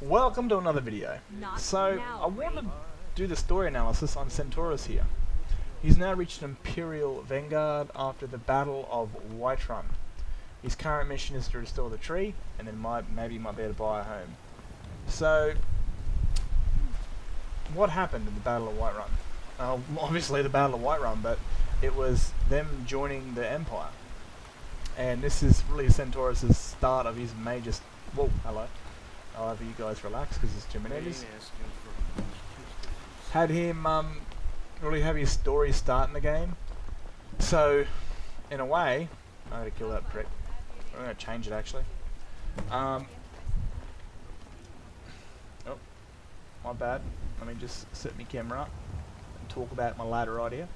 Welcome to another video. So, I want to do the story analysis on Senturos here. He's now reached an Imperial Vanguard after the Battle of Whiterun. His current mission is to restore the tree, and then maybe he might be able to buy a home. So, what happened in the Battle of Whiterun? Obviously the Battle of Whiterun, but it was them joining the Empire. And this is really Senturos' start of his major... Whoa, hello. I'll have you guys relax because there's too many of these. Had him really have his story start in the game. So, in a way, I'm going to kill that prick. I'm going to change it actually. Oh, my bad. Let me just set my camera up and talk about my ladder right here.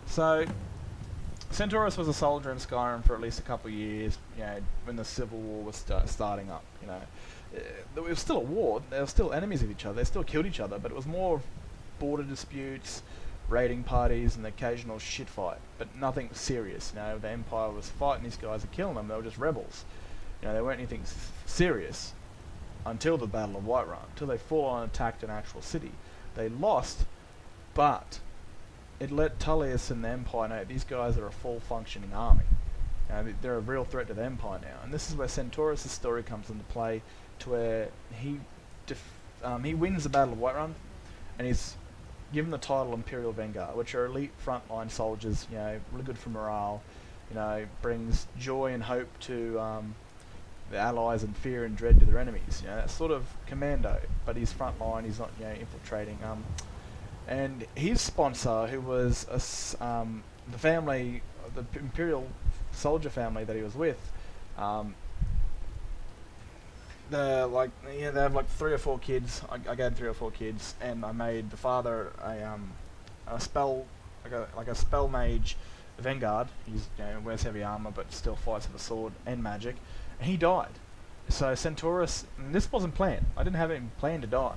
So, Senturos was a soldier in Skyrim for at least a couple of years, you know, when the Civil War was starting up, you know. It was still a war, they were still enemies of each other, they still killed each other, but it was more border disputes, raiding parties, and the occasional shit fight, but nothing serious. You know, the Empire was fighting these guys and killing them, they were just rebels. You know, they weren't anything serious until the Battle of Whiterun, until they full-on attacked an actual city. They lost, but it let Tullius and the Empire know these guys are a full-functioning army. You know, they're a real threat to the Empire now, and this is where Senturos' story comes into play, to where he wins the Battle of Whiterun, and he's given the title Imperial Vanguard, which are elite frontline soldiers. You know, really good for morale. You know, brings joy and hope to the allies, and fear and dread to their enemies. You know, that's sort of commando, but he's frontline. He's not, you know, infiltrating. And his sponsor, who was the family, the Imperial soldier family that he was with, they have like 3 or 4 kids. I gave them 3 or 4 kids, and I made the father a spell, like a spell mage Vanguard. He's, you know, wears heavy armor but still fights with a sword and magic, and he died. So Senturos, and this wasn't planned. I didn't have him planned to die.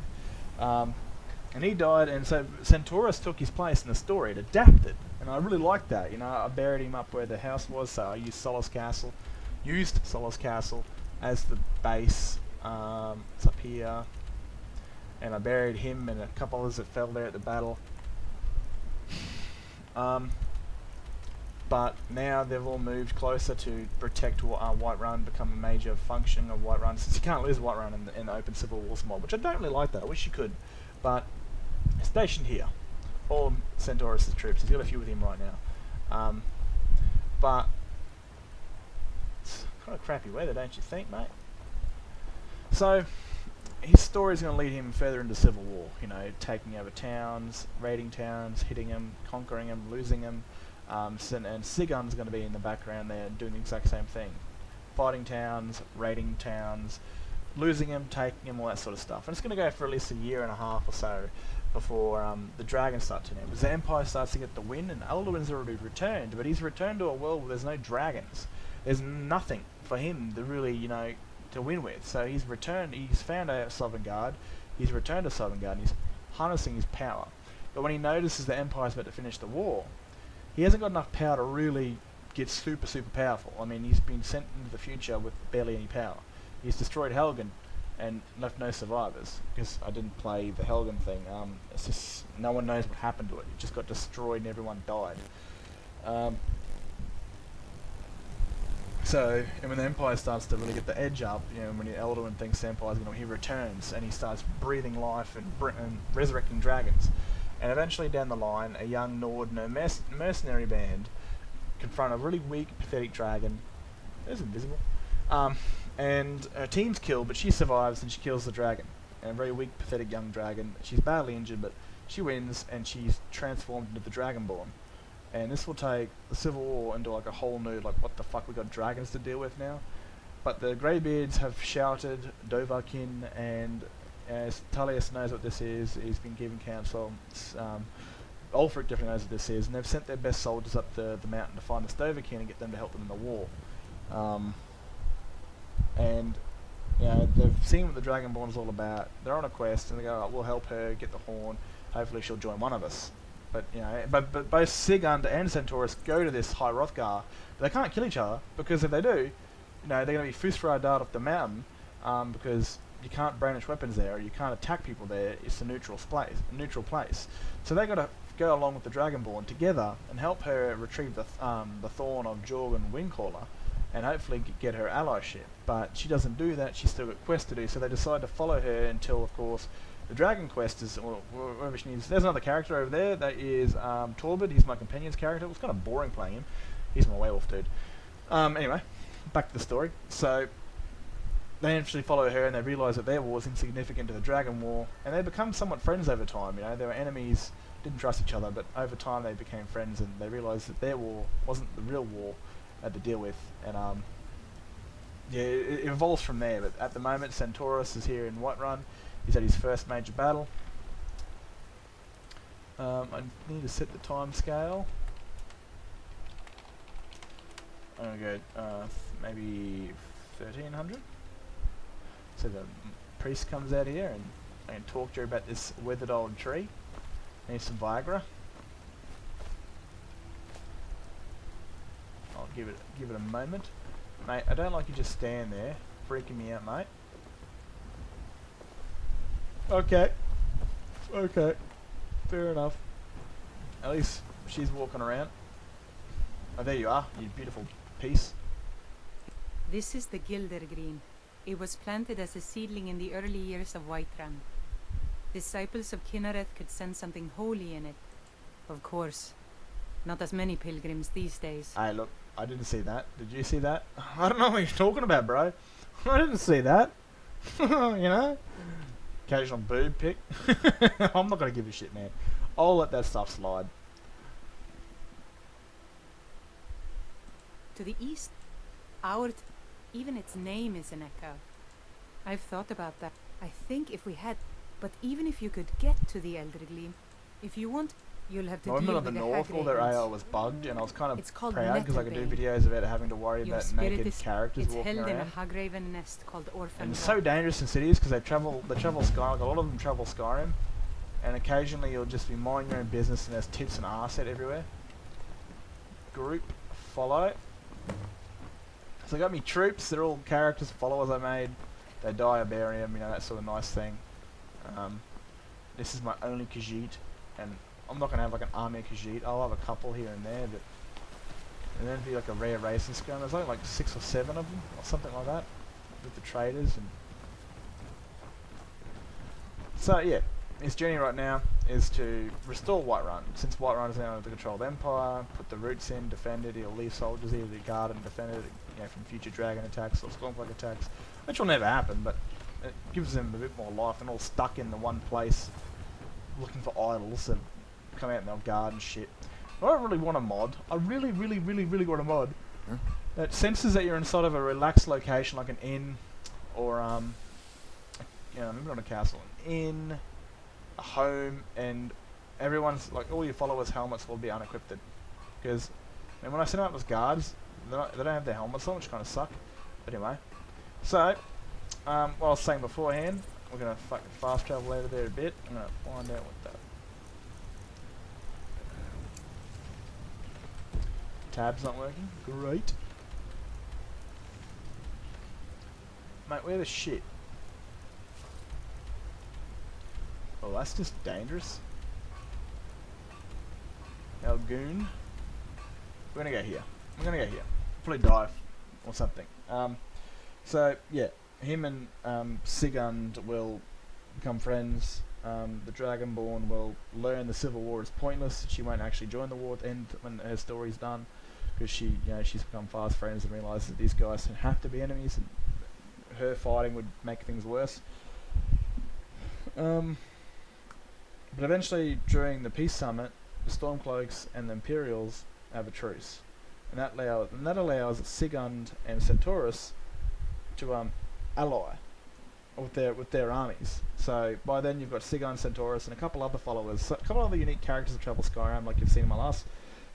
And he died, and so Senturos took his place in the story. It adapted, and I really liked that. You know, I buried him up where the house was, so I used Solace Castle as the base. It's up here, and I buried him and a couple others that fell there at the battle. But now they've all moved closer to protect Whiterun, become a major function of Whiterun, since you can't lose Whiterun in the open Civil Wars mod, which I don't really like that. I wish you could, but stationed here, all Senturos' troops. He's got a few with him right now, but it's kind of crappy weather, don't you think, mate? So his story is going to lead him further into Civil War. You know, taking over towns, raiding towns, hitting them, conquering them, losing them. And Sigun's going to be in the background there, doing the exact same thing, fighting towns, raiding towns, losing them, taking them, all that sort of stuff. And it's going to go for at least a year and a half or so before the dragons start to end. Because the Empire starts to get the win, and Alduin's already returned, but he's returned to a world where there's no dragons. There's nothing for him to really, you know, to win with. So he's returned, he's found a Sovngarde, he's returned to Sovngarde, and he's harnessing his power. But when he notices the Empire's about to finish the war, he hasn't got enough power to really get super powerful. I mean, he's been sent into the future with barely any power. He's destroyed Helgen and left no survivors, because I didn't play the Helgen thing. It's just, no one knows what happened to it. It just got destroyed and everyone died. So, and when the Empire starts to really get the edge up, you know, when Alduin thinks the Empire's going to, he returns and he starts breathing life and resurrecting dragons. And eventually down the line, a young Nord mercenary band confront a really weak, pathetic dragon. It's invisible. And her team's killed, but she survives and she kills the dragon. And a very weak, pathetic young dragon. She's badly injured, but she wins, and she's transformed into the Dragonborn. And this will take the Civil War into like a whole new, like, what the fuck, we got dragons to deal with now? But the Greybeards have shouted Dovahkiin, and as Tullius knows what this is, he's been given counsel. Ulfric definitely knows what this is, and they've sent their best soldiers up the mountain to find this Dovahkiin and get them to help them in the war. And you know, they've seen what the Dragonborn is all about. They're on a quest, and they go, oh, we'll help her get the horn. Hopefully she'll join one of us. But you know, but both Sigund and Senturos go to this High Hrothgar, but they can't kill each other, because if they do, you know, they're going to be Fusra off the mountain, because you can't brandish weapons there, or you can't attack people there. It's a neutral place. So they got to go along with the Dragonborn together and help her retrieve the thorn of Jorgen Wingcaller, and hopefully get her allyship. But she doesn't do that. She's still got quests to do. So they decide to follow her until, of course, the Dragon Quest is, or wherever she needs. There's another character over there. That is Torbid. He's my companion's character. It was kind of boring playing him. He's my werewolf dude. Anyway, back to the story. So they eventually follow her, and they realise that their war is insignificant to the Dragon War, and they become somewhat friends over time. You know, they were enemies, didn't trust each other, but over time they became friends, and they realised that their war wasn't the real war they had to deal with. And yeah, it evolves from there. But at the moment, Senturos is here in Whiterun. He's at his first major battle. I need to set the time scale. I'm gonna go maybe 1300. So the priest comes out here, and I can talk to her about this withered old tree. Need some Viagra. I'll give it a moment, mate. I don't like you just stand there, freaking me out, mate. Okay, okay, fair enough. At least she's walking around. Oh, there you are, you beautiful piece. This is the Gildergreen. It was planted as a seedling in the early years of Whiterun. Disciples of Kynareth could sense something holy in it. Of course, not as many pilgrims these days. Hey, look, I didn't see that. Did you see that? I don't know what you're talking about, bro. I didn't see that. You know? Occasional boob pic. I'm not gonna give a shit, man. I'll let that stuff slide. To the east, even its name is an echo. I've thought about that. I think if we had, but even if you could get to the Eldergleam, if you want, you'll have to deal with the the north, all their AO was bugged, and I was kind of proud because I could do videos about having to worry about naked characters walking around. It's held in a Hagraven nest called Orphan. And it's so dangerous in cities because they travel Skyrim. A lot of them travel Skyrim, and occasionally you'll just be minding your own business and there's tits and arse out everywhere. Group follow. So I got me troops. They're all characters, followers I made. They die, I bury them. You know, that sort of nice thing. This is my only Khajiit, and I'm not gonna have like an army of Khajiit. I'll have a couple here and there, but and then it'd be like a rare race in Skyrim. There's only like 6 or 7 of them, or something like that, with the traders. And so yeah, his journey right now is to restore Whiterun. Since Whiterun is now under the control of the Empire, put the roots in, defend it. He'll leave soldiers here to guard and defend it, you know, from future dragon attacks or stormcloak attacks, which will never happen, but it gives them a bit more life. And all stuck in the one place, looking for idols that come out and they'll guard and shit. I don't really want a mod. I really want a mod that senses that you're inside of a relaxed location, like an inn, or you know, maybe not a castle, an inn, a home, and everyone's like, all your followers' helmets will be unequipped. Because when I set them up as guards, they don't have their helmets on, which kind of suck. But anyway, so what I was saying beforehand, we're gonna fucking fast travel over there a bit. I'm gonna find out what that tab's not working. Great, mate. Where the shit? Oh, that's just dangerous. Elgoon. We're gonna go here. We're gonna go here. Probably die or something. So yeah, him and Sigund will become friends. The Dragonborn will learn the Civil War is pointless. She won't actually join the war at the end when her story's done, because she, you know, she's become fast friends and realizes that these guys have to be enemies, and her fighting would make things worse. But eventually, during the peace summit, the Stormcloaks and the Imperials have a truce, and that allows Sigund and Senturos to ally with their armies. So by then you've got Sigund, Senturos, and a couple other followers, a couple other unique characters that travel Skyrim, like you've seen in my last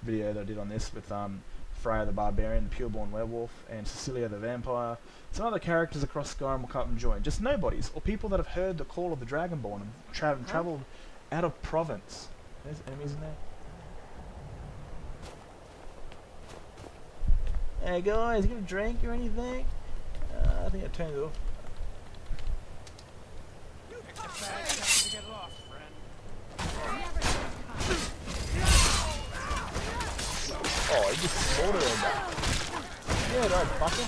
video that I did on this with Freya the Barbarian, the Pureborn Werewolf, and Cecilia the Vampire. Some other characters across Skyrim will come and join. Just nobodies, or people that have heard the call of the Dragonborn and travelled out of province. There's enemies in there. Hey guys, get a drink or anything? I think I turned it off. just slaughter that. Yeah, right, fucker.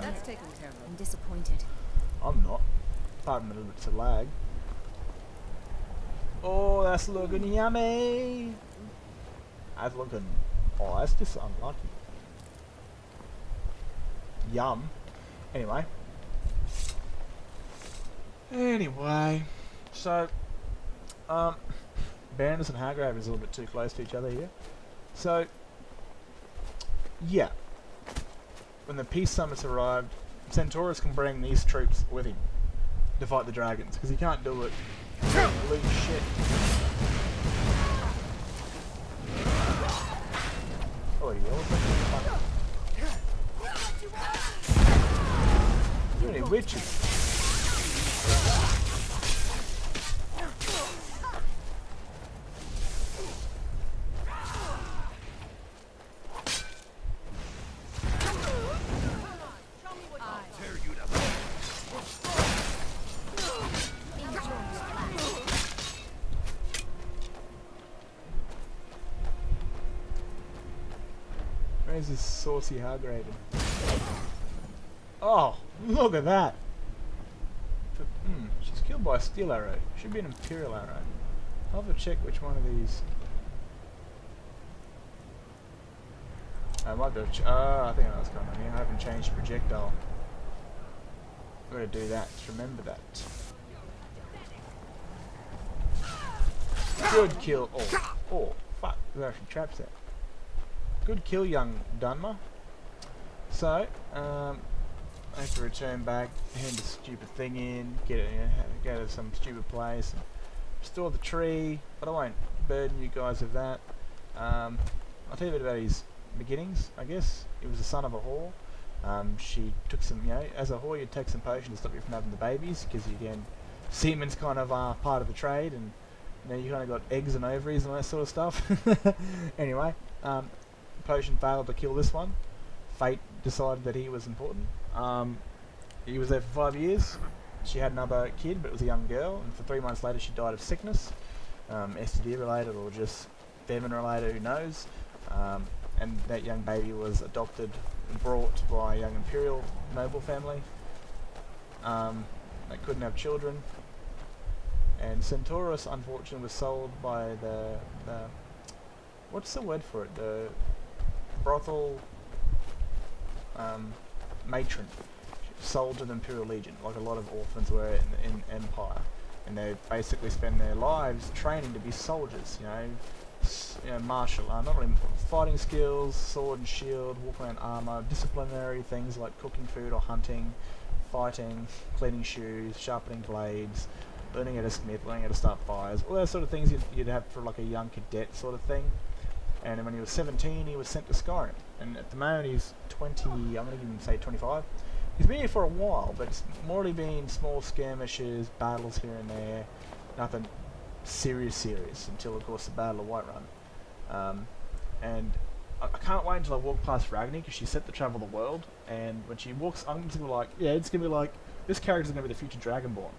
That's taken care of. I'm disappointed. I'm not. Apart from a little bit of lag. Oh, that's looking yummy. That's looking... Oh, that's just unlucky. Yum. Anyway. So, Banders and Hargrave is a little bit too close to each other here. So, yeah. When the peace summits arrived, Senturos can bring these troops with him to fight the dragons, because he can't do it. Loot shit. Oh, you any witches? Where's this saucy Hargraven? Oh, look at that! She's killed by a steel arrow. Should be an imperial arrow. I'll have to check which one of these. I might be able to I think I know what's going on here. I haven't changed projectile. I'm going to do that. Just remember that. Good kill. Oh, fuck. There's actually traps there. Good kill, young Dunmer. So, I have to return back, hand the stupid thing in, get it, go to some stupid place, and restore the tree, but I won't burden you guys with that. I'll tell you a bit about his beginnings, I guess. He was the son of a whore. She took some, as a whore you'd take some potion to stop you from having the babies, because again, semen's kind of part of the trade, and you kind of got eggs and ovaries and all that sort of stuff. Anyway, potion failed to kill this one. Fate decided that he was important. He was there for 5 years. She had another kid, but it was a young girl, and for 3 months later she died of sickness, STD related or just famine related, who knows. And that young baby was adopted and brought by a young imperial noble family. They couldn't have children, and Senturos unfortunately was sold by the what's the word for it? The brothel matron, sold to the Imperial Legion, like a lot of orphans were in Empire, and they basically spend their lives training to be soldiers. Martial, not really fighting skills, sword and shield, walk around armor, disciplinary things like cooking food or hunting, fighting, cleaning shoes, sharpening blades, learning how to smith, learning how to start fires, all those sort of things you'd have for like a young cadet sort of thing. And when he was 17, he was sent to Skyrim. And at the moment, he's 20. I'm going to give him say 25. He's been here for a while, but it's morely been small skirmishes, battles here and there, nothing serious until, of course, the Battle of Whiterun. And I can't wait until I walk past Ragni, because she's set to travel the world. And when she walks, I'm just going to be like, it's going to be like, this character's going to be the future Dragonborn.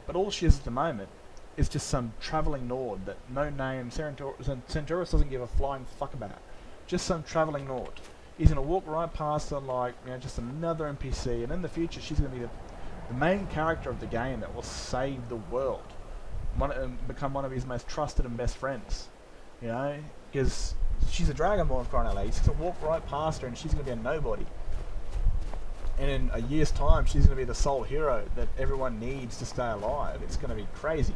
But all she is at the moment is just some travelling Nord that no name Senturos doesn't give a flying fuck about. Just some travelling Nord. He's going to walk right past her like, just another NPC, and in the future she's going to be the main character of the game that will save the world. Become one of his most trusted and best friends. Because she's a Dragonborn, crying out loud. He's going to walk right past her and she's going to be a nobody. And in a year's time, she's going to be the sole hero that everyone needs to stay alive. It's going to be crazy.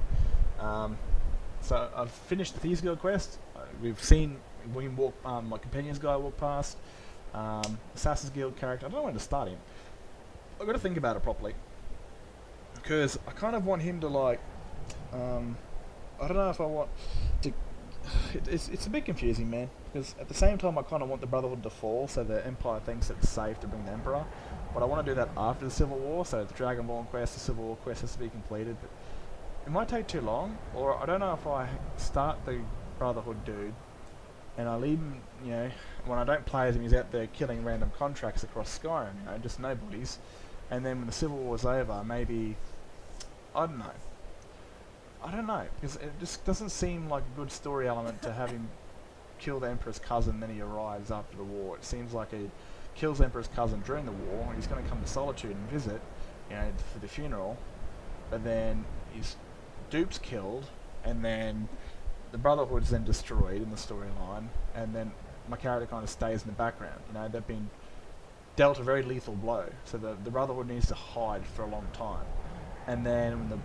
So I've finished the Thieves Guild quest. We've seen William walk, my companion's guy walk past. Assassin's Guild character. I don't know when to start him. I've got to think about it properly. Because I kind of want him to like... I don't know if I want to... It's a bit confusing, man. Because at the same time, I kind of want the Brotherhood to fall, so the Empire thinks it's safe to bring the Emperor. But I want to do that after the Civil War, so the Dragonborn quest, the Civil War quest has to be completed. But it might take too long, or I don't know if I start the Brotherhood dude, and I leave him, when I don't play as him, he's out there killing random contracts across Skyrim, just nobodies. And then when the Civil War's over, maybe, I don't know. I don't know, because it just doesn't seem like a good story element to have him kill the Emperor's cousin, then he arrives after the war. It seems like he kills the Emperor's cousin during the war, and he's going to come to Solitude and visit, for the funeral, but then his dupe's killed, and then the Brotherhood's then destroyed in the storyline, and then my character kind of stays in the background. They've been dealt a very lethal blow, so the Brotherhood needs to hide for a long time. And then when the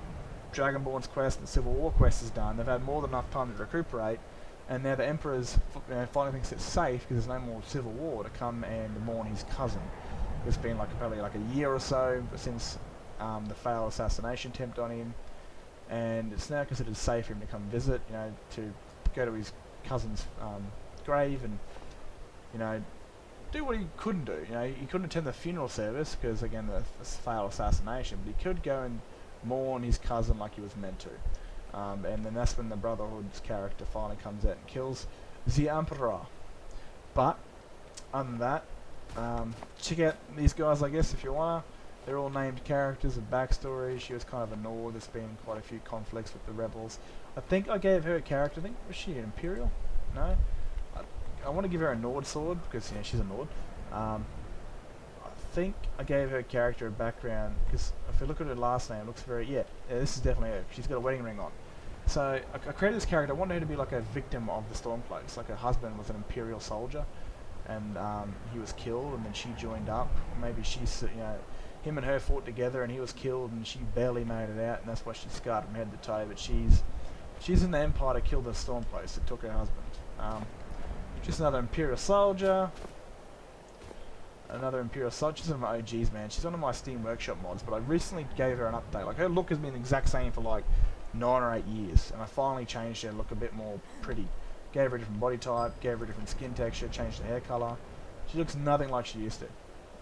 Dragonborn's quest and the Civil War quest is done, they've had more than enough time to recuperate, and now the Emperor's finally thinks it's safe because there's no more Civil War to come and mourn his cousin. It's been probably a year or so since the failed assassination attempt on him, and it's now considered safe for him to come visit, to go to his cousin's grave and, do what he couldn't do. He couldn't attend the funeral service because, again, the failed assassination, but he could go and mourn his cousin like he was meant to. And then that's when the Brotherhood's character finally comes out and kills the Emperor. But, other than that, check out these guys, I guess, if you wanna. They're all named characters with backstory. She was kind of a Nord. There's been quite a few conflicts with the rebels. I think I gave her a character. Was she an Imperial? No? I want to give her a Nord sword because she's a Nord. I think I gave her character a background because if you look at her last name, it looks very this is definitely her. She's got a wedding ring on. So I created this character. I wanted her to be like a victim of the Stormcloaks. Like her husband was an Imperial soldier, and he was killed, and then she joined up. Maybe him and her fought together, and he was killed, and she barely made it out, and that's why she's scarred from head to toe. But she's in the Empire to kill the Stormcloaks that took her husband. Just another Imperial soldier. Another Imperial soldier. She's one of my OGs, man. She's one of my Steam Workshop mods, but I recently gave her an update. Like, her look has been the exact same for 9 or 8 years, and I finally changed her look a bit more pretty. Gave her a different body type, gave her a different skin texture, changed her hair colour. She looks nothing like she used to.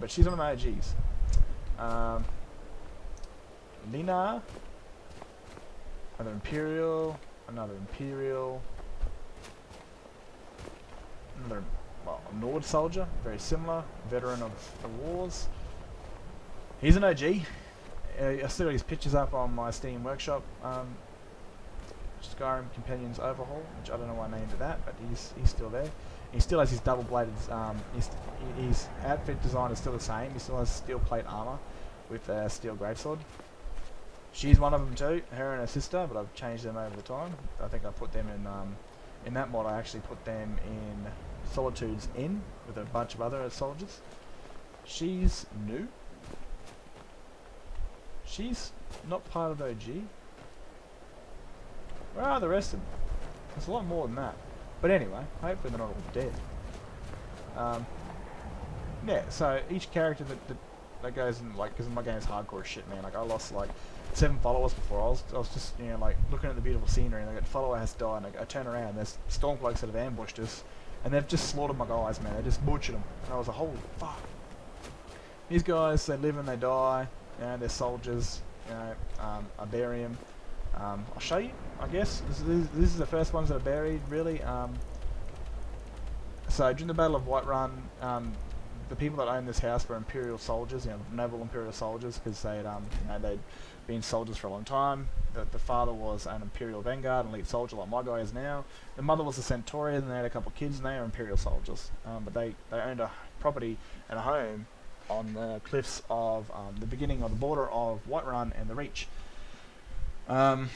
But she's one of my OGs. Lina. Another Imperial. Another Imperial. Another, a Nord soldier, very similar, veteran of the wars. He's an OG. I still got his pictures up on my Steam Workshop Skyrim Companions Overhaul, which I don't know why I named it that, but he's still there. He still has his double-bladed, his outfit design is still the same. He still has steel plate armor with a steel greatsword. She's one of them too, her and her sister, but I've changed them over the time. I think I put them in that mod. I actually put them in Solitude's Inn with a bunch of other soldiers. She's new. She's not part of the OG. Where are the rest of them? There's a lot more than that. But anyway, hopefully they're not all dead. Yeah, so each character that goes in, because my game is hardcore as shit, man. I lost 7 followers before. I was just looking at the beautiful scenery, and follower has died, and I turn around, and there's Stormcloaks that have ambushed us, and they've just slaughtered my guys, man. They just butchered them, and I was like, holy fuck. These guys, they live and they die. They're soldiers. I bury them. I'll show you, I guess. This is the first ones that are buried, really. So during the Battle of Whiterun, the people that owned this house were Imperial soldiers, noble Imperial soldiers, because they'd been soldiers for a long time. The father was an Imperial Vanguard, an elite soldier like my guy is now. The mother was a Centurion, and they had a couple of kids, and they are Imperial soldiers. But they owned a property and a home on the cliffs of the beginning of the border of Whiterun and the Reach. And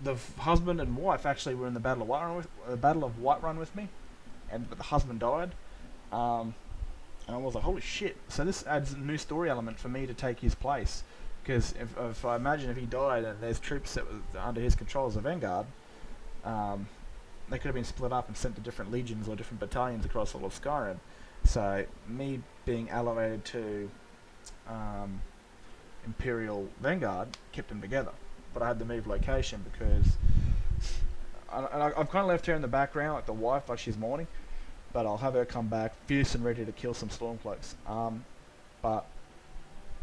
the husband and wife actually were in the Battle of Whiterun with me, but the husband died. And I was like, holy shit. So this adds a new story element for me to take his place. Because if I imagine if he died and there's troops that were under his control as a vanguard, they could have been split up and sent to different legions or different battalions across all of Skyrim. So me being elevated to Imperial Vanguard kept them together. But I had to move location because I've kind of left her in the background, like the wife, like she's mourning. But I'll have her come back fierce and ready to kill some Stormcloaks. But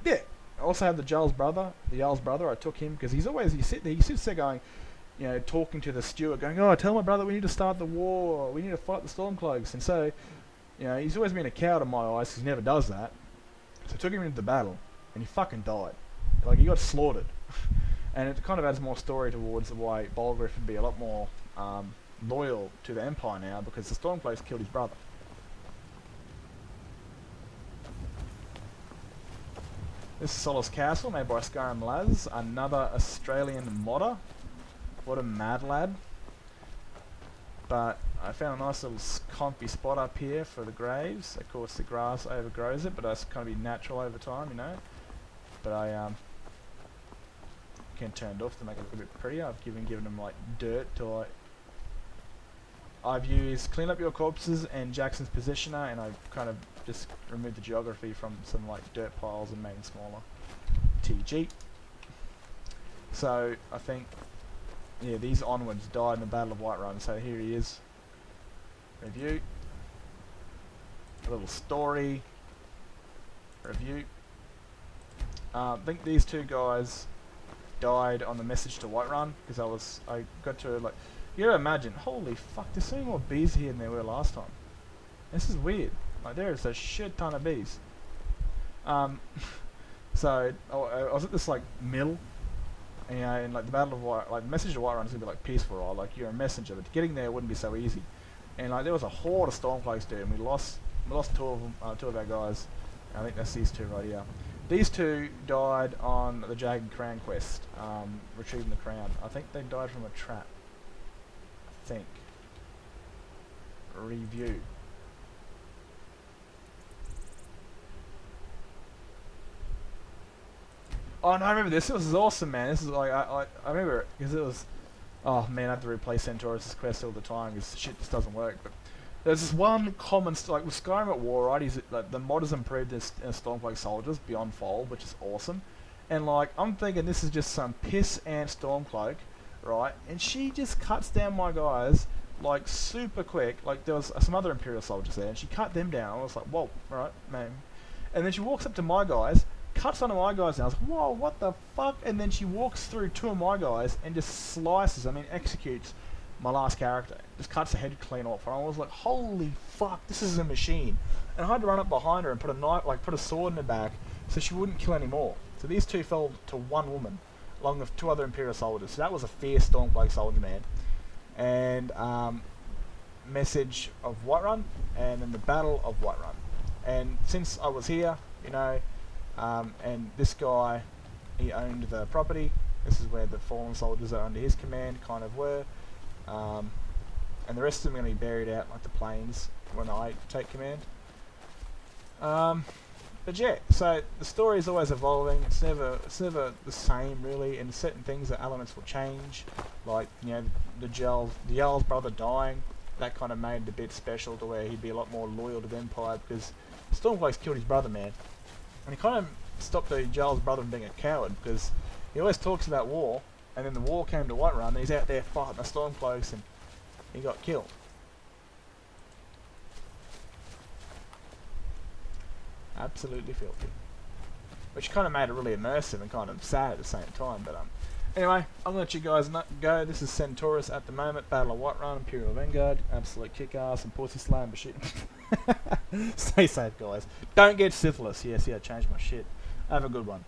yeah, I also have the Jarl's brother. I took him because he sits there going, talking to the steward, going, "Oh, tell my brother we need to start the war. We need to fight the Stormcloaks." And so, he's always been a coward in my eyes because he never does that. So I took him into the battle, and he fucking died. He got slaughtered. And it kind of adds more story towards why Bolgriff would be a lot more loyal to the Empire now, because the Stormcloaks killed his brother. This is Solace Castle, made by Skyrim Laz, another Australian modder. What a mad lad. But I found a nice little comfy spot up here for the graves. Of course the grass overgrows it, but that's kind of be natural over time, you know. But I can turn it off to make it look a bit prettier. I've given them like dirt to like. I've used clean up your corpses and Jackson's positioner, and I kind of just removed the geography from some like dirt piles and made them smaller. TG. So I think, yeah, these onwards died in the Battle of Whiterun. So here he is. Review. A little story. Review. I think these two guys died on the message to Whiterun, because I got to like. You gotta imagine, holy fuck, there's so many more bees here than there were last time. This is weird. Like, there is a shit ton of bees. So, I was at this, like, mill, and, you know, in, like, the Battle of White, like, the message to Whiterun is gonna be, like, peaceful, right? Like, you're a messenger, but getting there wouldn't be so easy. And, like, there was a horde of Stormcloaks, dude, and we lost two of them, two of our guys. I think that's these two right here. These two died on the Jagged Crown quest, retrieving the crown. I think they died from a trap. Think. Review. Oh no, I remember this. This was awesome, man. This is like I remember it because it was. Oh man, I have to replay Senturos' quest all the time because shit just doesn't work. But there's this one common like with Skyrim at War, right? Like the mod has improved this Stormcloak soldiers beyond fold, which is awesome. And like I'm thinking this is just some piss ant Stormcloak, right? And she just cuts down my guys like super quick. Like there was some other Imperial soldiers there, and she cut them down. I was like, whoa, right, man. And then she walks up to my guys, cuts one of my guys down. I was like, whoa, what the fuck? And then she walks through two of my guys and just slices, executes my last character. Just cuts the head clean off. And I was like, holy fuck, this is a machine. And I had to run up behind her and put a knife, like put a sword in her back, so she wouldn't kill any more. So these two fell to one woman, along with two other Imperial soldiers. So that was a fierce Stormcloak soldier, man. And message of Whiterun, and then the Battle of Whiterun. And since I was here, you know, and this guy, he owned the property. This is where the fallen soldiers that are under his command kind of were. And the rest of them are going to be buried out like the plains when I take command. But yeah, so the story is always evolving. It's never the same really, and certain things, the elements will change. Like, you know, the Jarl's brother dying, that kind of made it a bit special to where he'd be a lot more loyal to the Empire, because Stormcloaks killed his brother, man. And he kind of stopped the Jarl's brother from being a coward, because he always talks about war, and then the war came to Whiterun, and he's out there fighting the Stormcloaks, and he got killed. Absolutely filthy. Which kind of made it really immersive and kind of sad at the same time. But anyway, I'm going to let you guys go. This is Senturos at the moment. Battle of Whiterun, Imperial Vanguard. Absolute kick-ass and pussy slam, but shit. Stay safe, guys. Don't get syphilis. Yes, yeah, change my shit. Have a good one.